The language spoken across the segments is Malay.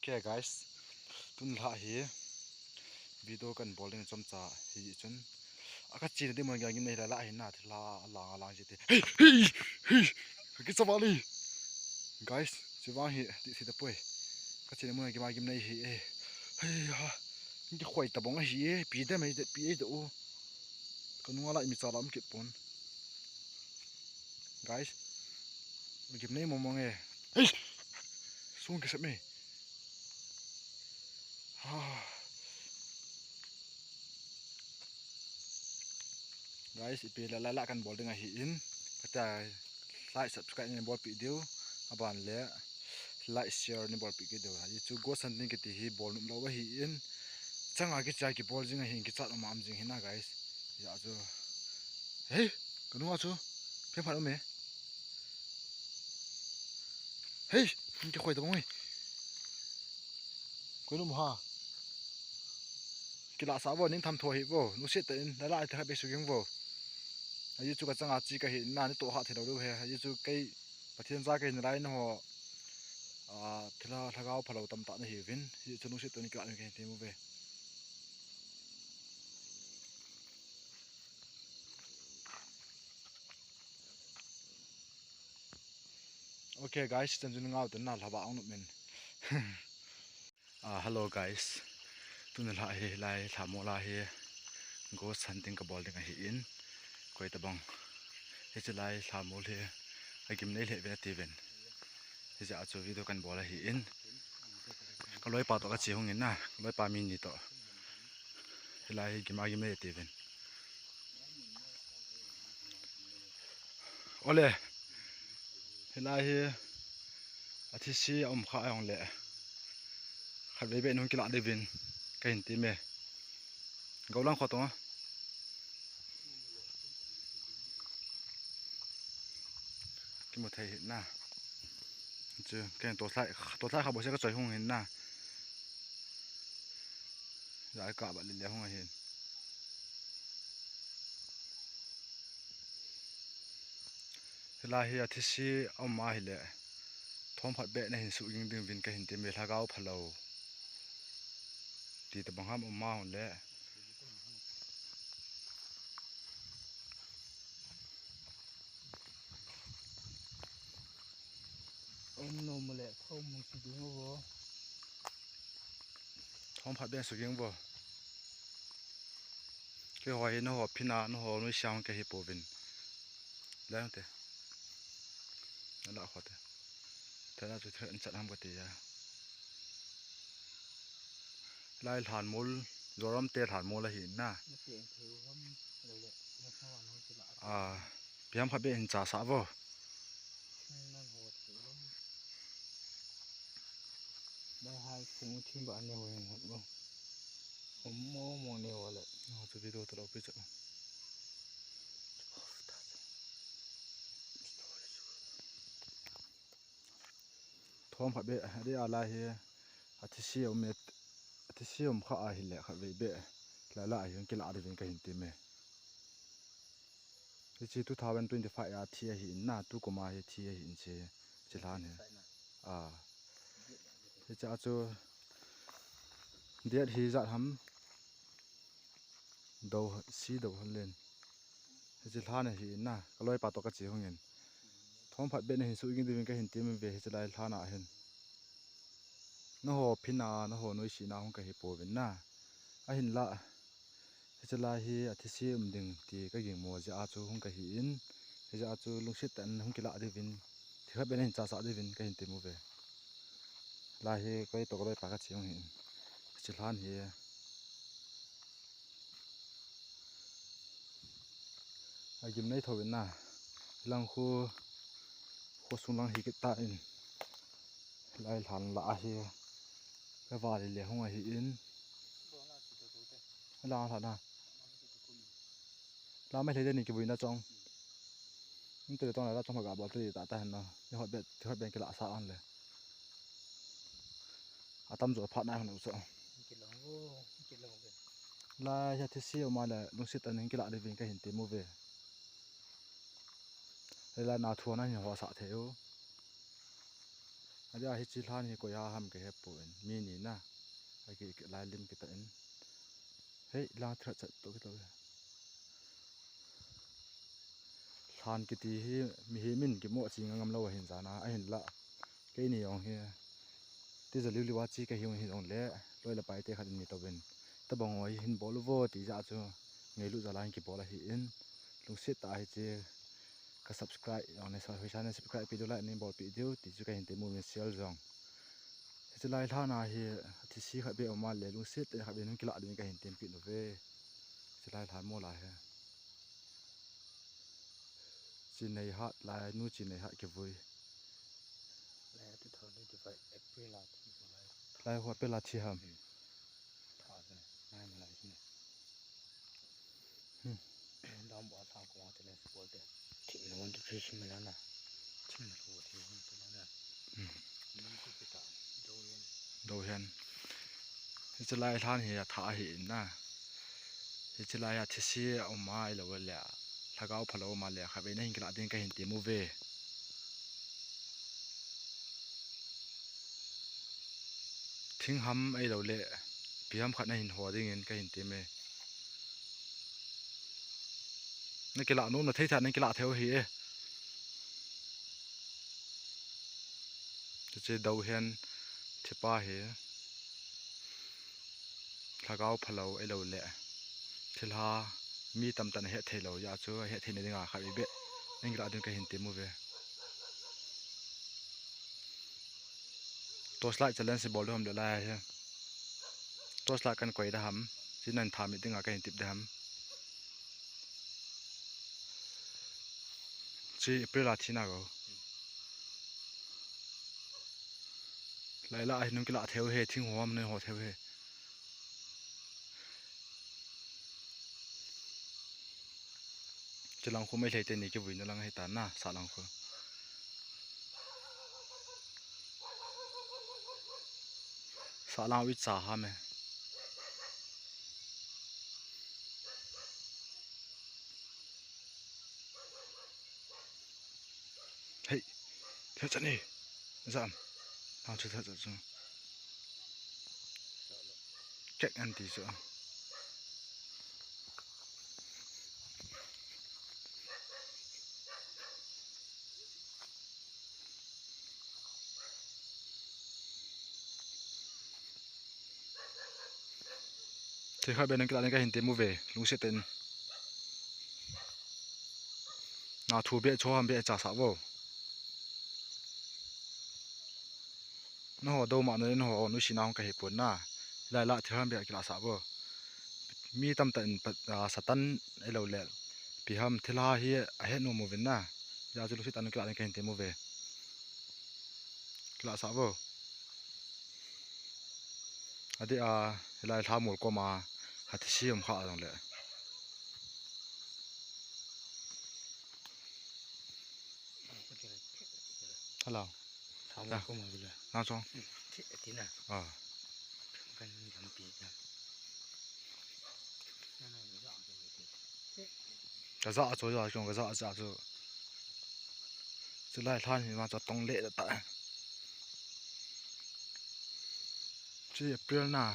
Okay guys, tun la hi video kan bowling chomcha hi chun aka chi de mo ga ngin nei la hi na thla la ji te hey ki chawali guys chiwa hi ti si da poi ka chi mo ga gim nei hi hey ha ni khoi ta bong hi pi de mai de pi de o kan wala mi chalam ki pon guys gim nei mo mo nge hey sung ke se me guys ipi la kan bowling a hi in kata like subscribe ni bol pi deu aban le like share ni bol pi ke deu hi chu go san ni ke ti hi bol num lo hi in changa ki cha ki bol jing hi ki chat ma am jing hi na guys ya chu hey kanu wa chu phe pha me hey ni ke khoi da moi ko num ha ki la sa bo nin tham tho hi bo nu se te in la tha be su ging bo ai chu ka changa chi ka hi na ni to ha the lo he ai chu kai pathian za kai nai no thila thagao phalo tam ta na hi vin hi chu nu se to ni ka ni ke te mu ve okay guys chen jun ngau ten na laba ong men hello guys tun la he lai thamo la he go hunting ka bowling a hi in koi ta bang he chlai thamo le agim nei le ve ti ven he ja chu video kan bola hi in ka loi pa to ka chi hong in na loi pa mi ni to lai gima gim nei ti ven ole he lai he athi si kha ong le khat be nun ki la de vin ka hin ti me golang kho to ki mo thai na chu ken to sai kha bo se ka choi hong hin na ya ka ba le hong hin la hi athi si ma hi le thom phat be na hin su ing ding vin ka hin ti me thagao phalo ti ta bang ham ma hon le no mole thom mu si ding bo thom phat be su ging bo ke hoi no ho phina no ho no siang ke hi po vin la te la kho te ta na chu thon chat ham ka ti ya lai than mul zoram te than mol hi na piam phat be in cha sa bo ba hai phung thim ba ne hoeng hot bo mo ne wala no chu video to lo pi chu thom phat be ade ala hi athi si met athi si kha a hi le kha ve be la hi ki la de vin ka hin ti me chi 2025 ya thi hi na tu ko ma hi thi hi in che chilan he he cha chu diet hi za ham do si do len he chilan hi na kaloi pa to ka chi hongin thom phat be ne hin su ing de vin ka hin ti me ve he chlai thana hen no ho phina no ho noi si na hong ka hi po vin na a hin la he chlai hi athi si ding ti ka ging mo ja a chu hong ka hi in he ja chu lungsit tan hong ki la de vin thi kha be ne cha sa de vin ka hin ti mu ve la hi koi to koi pa ka chi hong hin chilan hi agim nei thowin na lang khu sung lang hi ki ta in lai than la hi ka va le hong hi in la na la mai le ni ki buina chong ni te tong la chong ga ba te ta ta han no ni hot bet ki la sa an le atam zo phat na hanu so ki long be la ya thi si ma la lungsit an ki la de vin ka hin ti mu ve la na thu na ni ho sa the yo ada hi chi hlan hi ko ya ham ke he pu en mi ni na ai ki lai lim ki ta en hei la thra chat to ki to hlan ki ti hi mi hi min ki mo chi ngam lo hin zana a hin la ke ni ong he ti za liu liwa chi ka hi hin ong le loi la pai te khat ni to ben ta bang oi hin bol vo ti ja chu ngei lu za lain ki bol hi in lung sit ta hi che ka subscribe on sa hui channel subscribe pi do la ni bol pi dio ti chu ka hin te mu min sel jong he lai thana hi ti si kha be o ma le lung sit te kha be nun ki la din ka hin tem pi no ve he lai than mo la he chin nei hat lai nu chin nei hat ki vui แล้วที่เธอได้จะไปเอพริลาที่อะไร lai ho pe la thi ham ถอดเลยง่ายมาเลยใช่ไหมดอมบอกทางของจะเล่นสปอร์ตที่มันวันที่ชิมแล้วนะชิมตัวที่วันที่แล้วนะมันก็ไปตามdo hen he lai than hi tha hi na he lai ya thi si o mai lo le thagau phalo ma le kha be na hin kla din ka hin ti mu ve thing ham ai lo le piam khat na hin ho ding in ka hin ti me na kila no na thei tha na kila theo hi e che do hen thipa he thagau phalo ai lo le thilha mi tam tan he thei lo ya chu he thei ne dinga kha be ning kila din ka hin ti mu ve torchlight challenge bol hom de la he torchlight kan koi da ham chin nan tha mi dinga ka hin tip da ham chi april la thina go lai la ai nun ki la theo he thing hom ne ho theo he chilang khu mai hlei te ni ki vui na lang he ta na sa lang khu sa lang wi cha ha me hei theo chân đi giảm nào chưa thật rồi cách ăn tí sữa thì khai bên này cái hình tiền mua về lúc sẽ tên nào thu biết cho ham biết trả sao vô nó họ đâu mà nó họ nuôi xin nào cái hệ bốn na lại lại thì ham biết cái là sao vô mi tâm tận satan ấy lâu lẹ bị ham thì là hi hết nó mua về na giờ cho lúc sẽ tên cái hình tiền mua về cái là sao vô ở đây lại tham một con mà hạt xiêm khá rồi lẹ hello ถามว่าเข้ามาเลย nào xong ที่น่ะ กันทำปีกันนั่นน่ะไม่ยอมเป็นที่ cái rõ rồi rồi cái rõ ra rồi chứ lại than thì mà cho tông lệ được tại chứ April na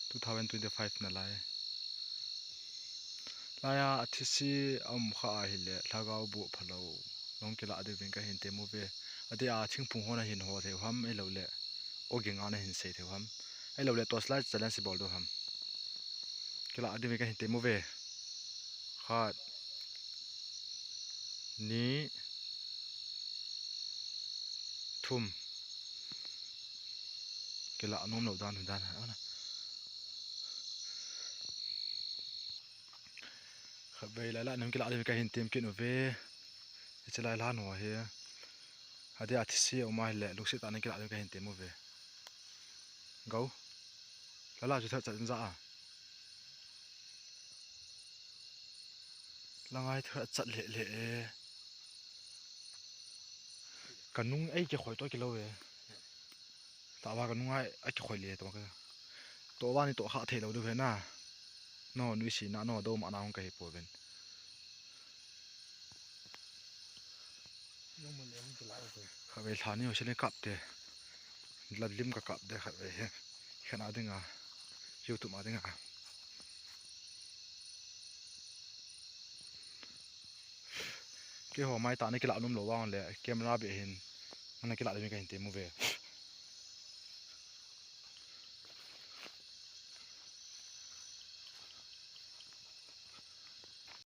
2025 na lại lại thì si khá hi lệ thagao bu phalo nong kila ade vin ka hin te mu ve ade thing phung hona hin ho the ham ai lo le oging ana hin sei the ham ai lo le to slide challenge bol do ham kila ade vin ka hin te mu ve khat ni thum kila anom lo dan ha na khabai la la nam kila ade vin ka hin tem kin ve chỉ lại lan hoa he hadi athisi o mai le luksit an kila ka hin te mu ve go la la chu tha chan za langai tha chat le le kanung ai ke khoi to ki lo ve ta wa kanung ai ke khoi le to ka to wa ni to kha the lo du ve na no nui si na no do ma na hong ka hi po ben น้องมันเลี้ยงจะไล่ไป ค Khá về thả nhiều sẽ lên cặp để lần lim cả cặp để khá về khá nào đừng à YouTube mà đừng à cái hồ mai ta này cái lạ nôm lỗ vang lệ camera bị hình anh cái lạ đây mình cái hình tiền mua về